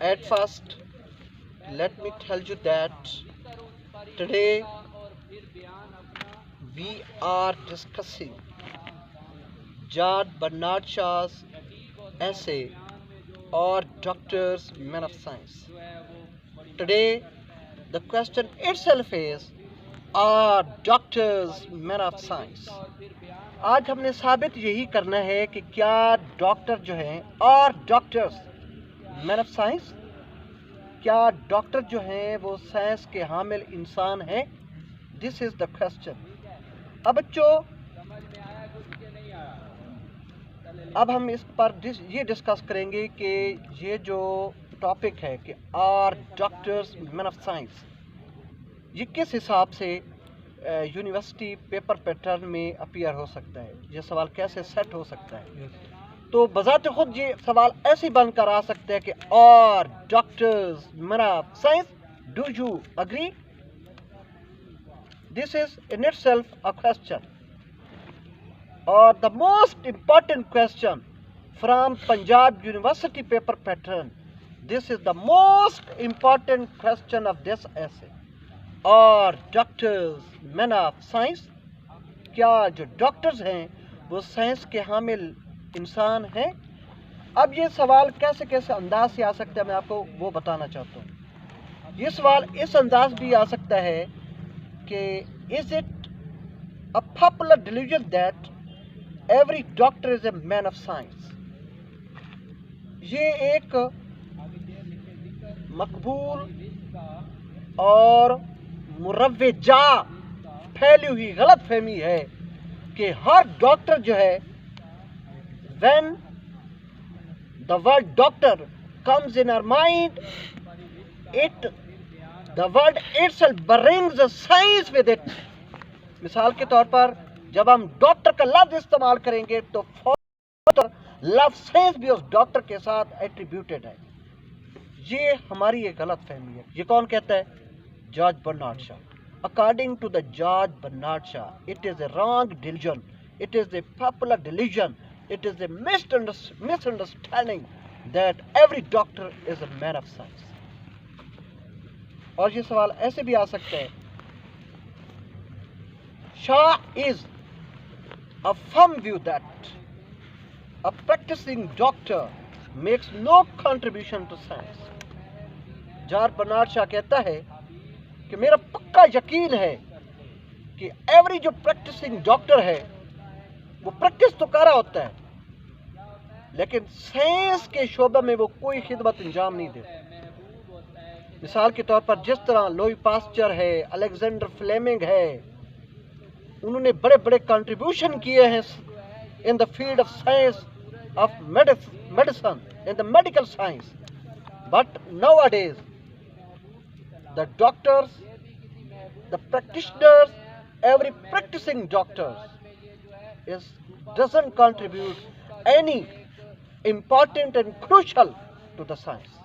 At first, let me tell you that today we are discussing Jad Bernard Shaw's essay or Doctor's Men of Science. Today, the question itself is, are doctors men of science? आज हमने साबित यही करना है कि क्या doctor जो हैं और डॉक्टर्स मैन ऑफ साइंस, क्या डॉक्टर जो हैं वो साइंस के हामिल इंसान हैं? This is the question. अब बच्चों, अब हम इस पर ये डिस्कस करेंगे कि ये जो टॉपिक है कि are doctors man of science, ये किस हिसाब से यूनिवर्सिटी पेपर पैटर्न में अपीयर हो सकता है, ये सवाल कैसे सेट हो सकता है। तो बजाते खुद ये सवाल ऐसे बनकर आ सकता है कि are doctors man of science, do you agree? This is in itself a question, और the most important question from Punjab University paper pattern. This is the most important question of this essay. Are doctors men of science? क्या जो doctors हैं वो science के हामिल इंसान हैं? अब ये सवाल कैसे कैसे अंदाज से आ सकता है, मैं आपको वो बताना चाहता हूँ। ये सवाल इस अंदाज भी आ सकता है कि is it a popular delusion that every doctor is a man of science? ये एक मकबूल और मुरव्वेजा फैली हुई गलत फहमी है कि हर डॉक्टर जो है, when the word doctor comes in our mind, the word itself brings science with it. मिसाल के तौर पर जब हम डॉक्टर का लफ्ज इस्तेमाल करेंगे तो लफ्ज साइंस भी उस डॉक्टर के साथ एट्रीब्यूटेड है। ये हमारी एक गलत फहमी है। ये कौन कहता है? George Bernard Shaw. According to the George Bernard Shaw, it is a wrong delusion, it is a popular delusion, it is a misunderstanding that every doctor is a man of science. और ये सवाल ऐसे भी आ सकता है, Shaw is a firm view that a practicing doctor makes no contribution to science. George Bernard Shaw कहता है कि मेरा पक्का यकीन है कि एवरी जो प्रैक्टिसिंग डॉक्टर है वो प्रैक्टिस तो कर रहा होता है, लेकिन साइंस के शोबे में वो कोई खिदमत अंजाम नहीं देता। मिसाल के तौर पर जिस तरह लुई पास्चर है, अलेक्जेंडर फ्लेमिंग है, उन्होंने बड़े बड़े कंट्रीब्यूशन किए हैं in the field of science of medicine, in the medical science, but nowadays the doctors, the practitioners, every practicing doctor doesn't contribute any important and crucial to the science.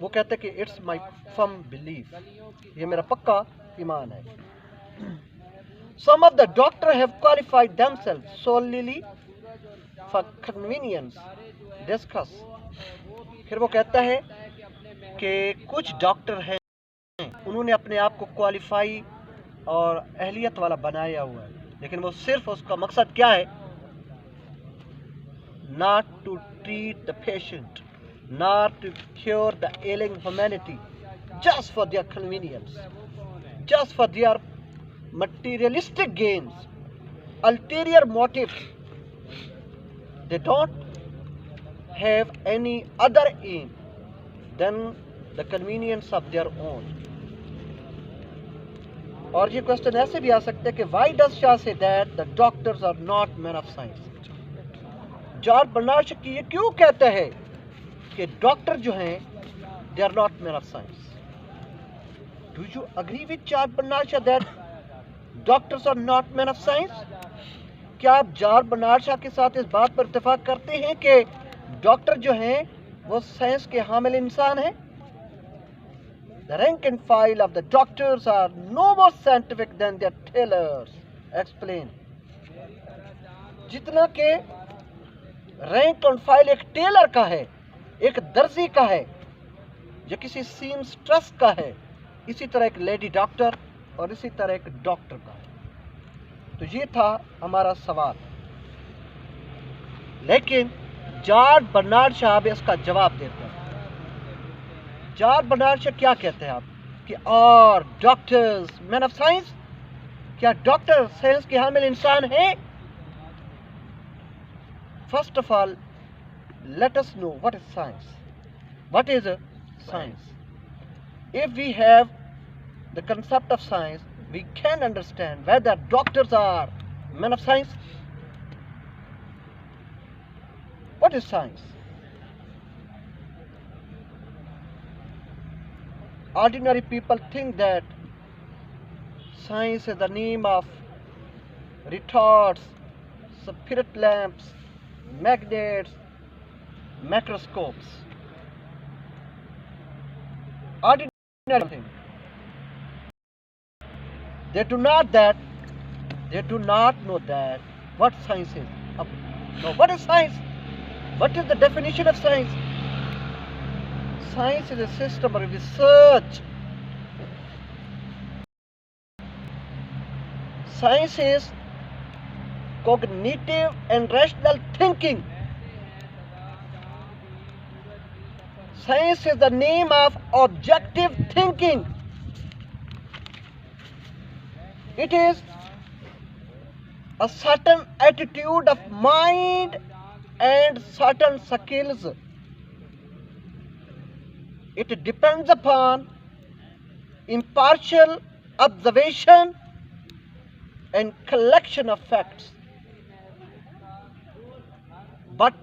वो कहते हैं कि इट्स माई फर्म बिलीफ, ये मेरा पक्का ईमान है। Some of the doctors have qualified themselves solely for convenience. Discuss. फिर वो कहता है कि कुछ डॉक्टर हैं, उन्होंने अपने आप को क्वालिफाई और अहलियत वाला बनाया हुआ है, लेकिन वो सिर्फ उसका मकसद क्या है? Not to treat the patient, not to cure the ailing humanity, just for their convenience, just for their materialistic gains, ulterior motives. They don't have any other aim than the convenience of their own. और ये question ऐसे भी आ सकते हैं कि why does Shaw say that the doctors are not men of science? George Bernard Shaw ये क्यों कहते हैं कि डॉक्टर जो हैं they are not men of science? Do you agree with George Bernard Shaw that doctors are not man of science? क्या आप George Bernard Shaw के साथ इस बात पर इत्तेफाक करते हैं कि डॉक्टर जो हैं वो साइंस के हामिल इंसान हैं? The rank and file of the doctors are no more scientific than their tailors. Explain. जितना के रैंक और फाइल एक टेलर का है, एक दर्जी का है, जो किसी सीमस्ट्रेस का है, इसी तरह एक लेडी डॉक्टर और इसी तरह एक डॉक्टर का है। तो ये था हमारा सवाल, लेकिन जॉर्ज बर्नार्ड शॉ इसका जवाब देते हैं। जॉर्ज बर्नार्ड शॉ क्या कहते हैं आप कि और डॉक्टर्स मैन ऑफ साइंस, क्या डॉक्टर साइंस के हामिल इंसान है? First of all, let us know what is science. What is science? If we have the concept of science, we can understand whether doctors are men of science. What is science? Ordinary people think that science is the name of retards, spirit lamps, magnets, microscopes. Ordinary thing. They do not know that what science is. No, what is science? What is the definition of science? Science is a system of research. Science is cognitive and rational thinking. Science is the name of objective thinking. It is a certain attitude of mind and certain skills. It depends upon impartial observation and collection of facts. But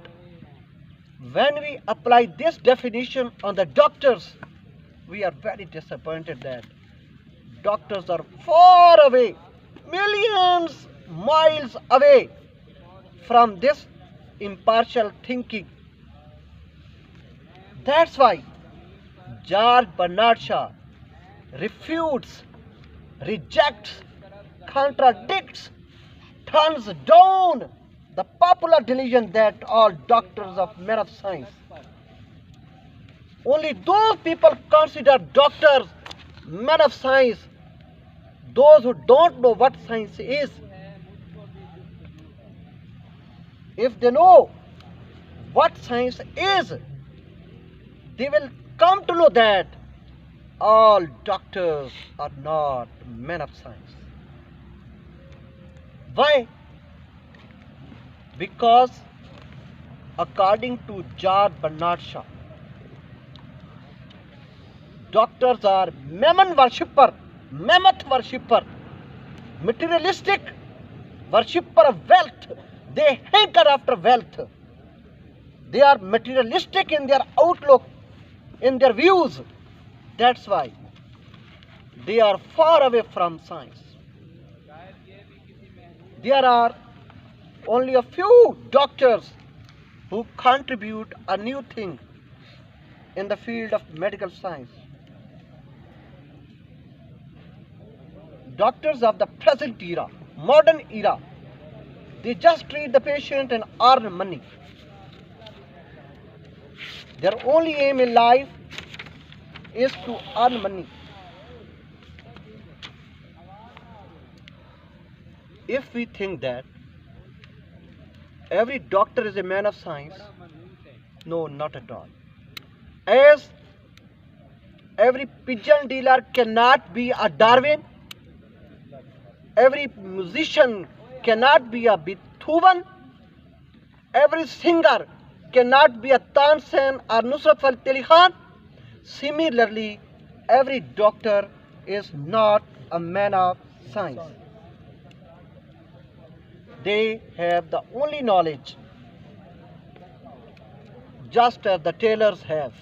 when we apply this definition on the doctors, we are very disappointed that doctors are far away, millions miles away from this impartial thinking. That's why George Bernard Shaw refutes, rejects, contradicts, turns down the popular delusion that all doctors are men of science. Only those people consider doctors men of science, those who don't know what science is. If they know what science is, they will come to know that all doctors are not men of science. Why? Because according to George Bernard Shaw, doctors are mammoth worshipper, materialistic worshipper of wealth. They hanker after wealth. They are materialistic in their outlook, in their views. That's why they are far away from science. There are only a few doctors who contribute a new thing in the field of medical science. Doctors of the present era, modern era, they just treat the patient and earn money. Their only aim in life is to earn money. If we think that every doctor is a man of science, no, not at all. As every pigeon dealer cannot be a Darwin, every musician cannot be a Beethoven, every singer cannot be a Tansen or Nusrat Fateh Khan. Similarly, every doctor is not a man of science. They have the only knowledge, just as the tailors have.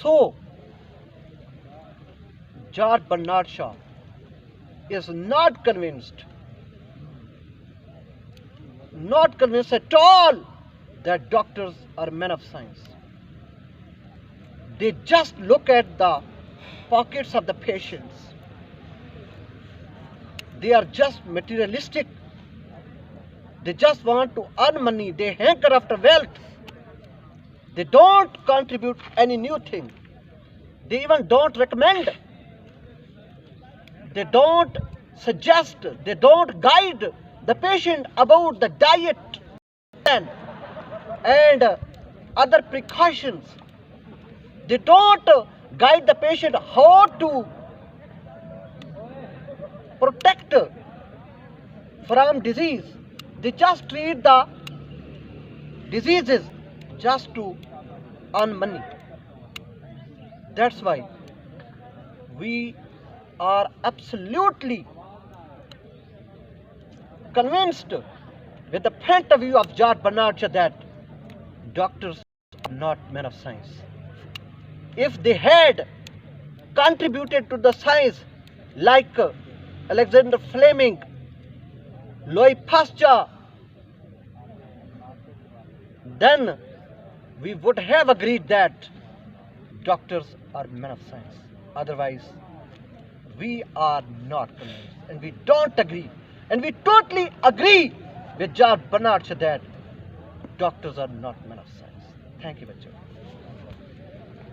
So, George Bernard Shaw is not convinced at all that doctors are men of science. They just look at the pockets of the patients. They are just materialistic. They just want to earn money. They hanker after wealth. They don't contribute any new thing. They even don't recommend. They don't suggest. They don't guide the patient about the diet plan and other precautions. They don't guide the patient how to protect from disease. They just treat the diseases just to earn money. That's why we are absolutely convinced with the point of view of George Bernard Shaw that doctors are not men of science. If they had contributed to the science like Alexander Fleming, Louis Pasteur, then we would have agreed that doctors are men of science. Otherwise, we are not convinced and we don't agree. And we totally agree with George Bernard Shaw that doctors are not men of science. Thank you, Bachcho.